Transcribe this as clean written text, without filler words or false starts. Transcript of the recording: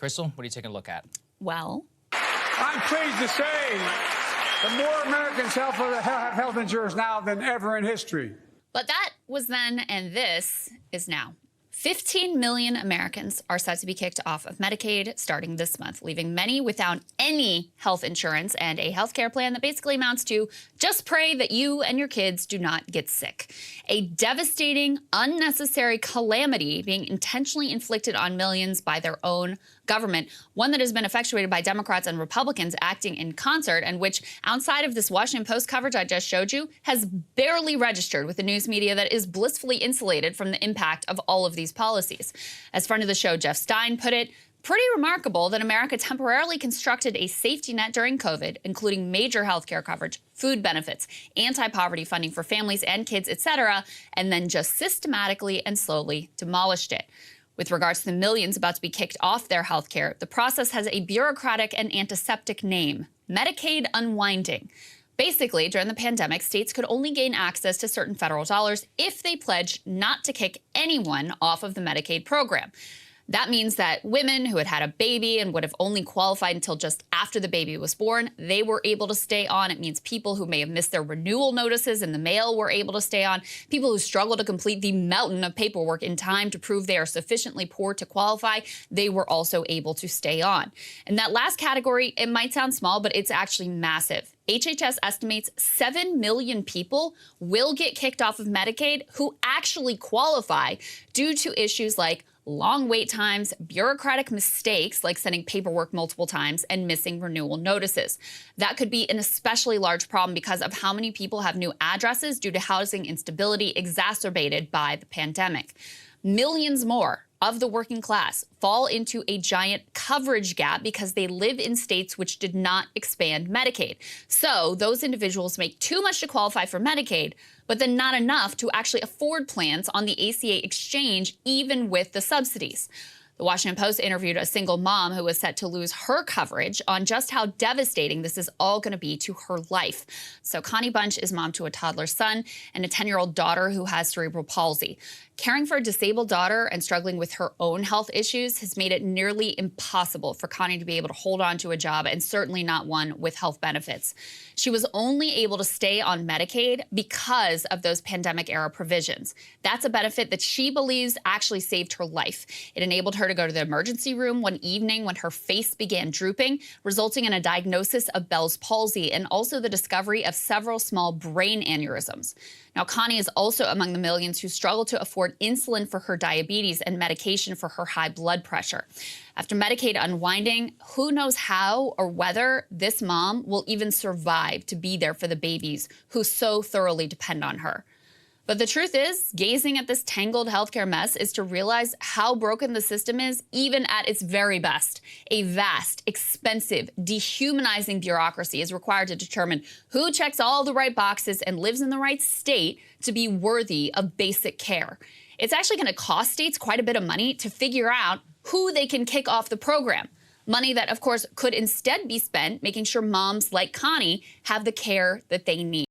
Krystal, what are you taking a look at? Well, I'm pleased to say that more Americans have health insurance now than ever in history. but that was then, and this is now. 15 million Americans are set to be kicked off of Medicaid starting this month, leaving many without any health insurance and a health care plan that basically amounts to just pray that you and your kids do not get sick. A devastating, unnecessary calamity being intentionally inflicted on millions by their own government, one that has been effectuated by Democrats and Republicans acting in concert, and which, outside of this Washington Post coverage I just showed you, has barely registered with the news media that is blissfully insulated from the impact of all of these policies. As friend of the show Jeff Stein put it, pretty remarkable that America temporarily constructed a safety net during COVID, including major health care coverage, food benefits, anti-poverty funding for families and kids, etc., and then just systematically and slowly demolished it. With regards to the millions about to be kicked off their health care, the process has a bureaucratic and antiseptic name: Medicaid unwinding. Basically, during the pandemic, states could only gain access to certain federal dollars if they pledged not to kick anyone off of the Medicaid program. That means that women who had had a baby and would have only qualified until just after the baby was born, they were able to stay on. It means people who may have missed their renewal notices in the mail were able to stay on. People who struggle to complete the mountain of paperwork in time to prove they are sufficiently poor to qualify, they were also able to stay on. And that last category, it might sound small, but it's actually massive. HHS estimates 7 million people will get kicked off of Medicaid who actually qualify due to issues like long wait times, bureaucratic mistakes like sending paperwork multiple times, and missing renewal notices. That could be an especially large problem because of how many people have new addresses due to housing instability exacerbated by the pandemic. Millions more of the working class fall into a giant coverage gap because they live in states which did not expand Medicaid. So those individuals make too much to qualify for Medicaid, but then not enough to actually afford plans on the ACA exchange, even with the subsidies. The Washington Post interviewed a single mom who was set to lose her coverage on just how devastating this is all going to be to her life. So Connie Bunch is mom to a toddler son and a 10-year-old daughter who has cerebral palsy. Caring for a disabled daughter and struggling with her own health issues has made it nearly impossible for Connie to be able to hold on to a job, and certainly not one with health benefits. She was only able to stay on Medicaid because of those pandemic-era provisions. That's a benefit that she believes actually saved her life. It enabled her to go to the emergency room one evening when her face began drooping, resulting in a diagnosis of Bell's palsy and also the discovery of several small brain aneurysms. Now, Connie is also among the millions who struggle to afford insulin for her diabetes and medication for her high blood pressure. After Medicaid unwinding, who knows how or whether this mom will even survive to be there for the babies who so thoroughly depend on her. But the truth is, gazing at this tangled healthcare mess is to realize how broken the system is, even at its very best. A vast, expensive, dehumanizing bureaucracy is required to determine who checks all the right boxes and lives in the right state to be worthy of basic care. It's actually going to cost states quite a bit of money to figure out who they can kick off the program. Money that, of course, could instead be spent making sure moms like Connie have the care that they need.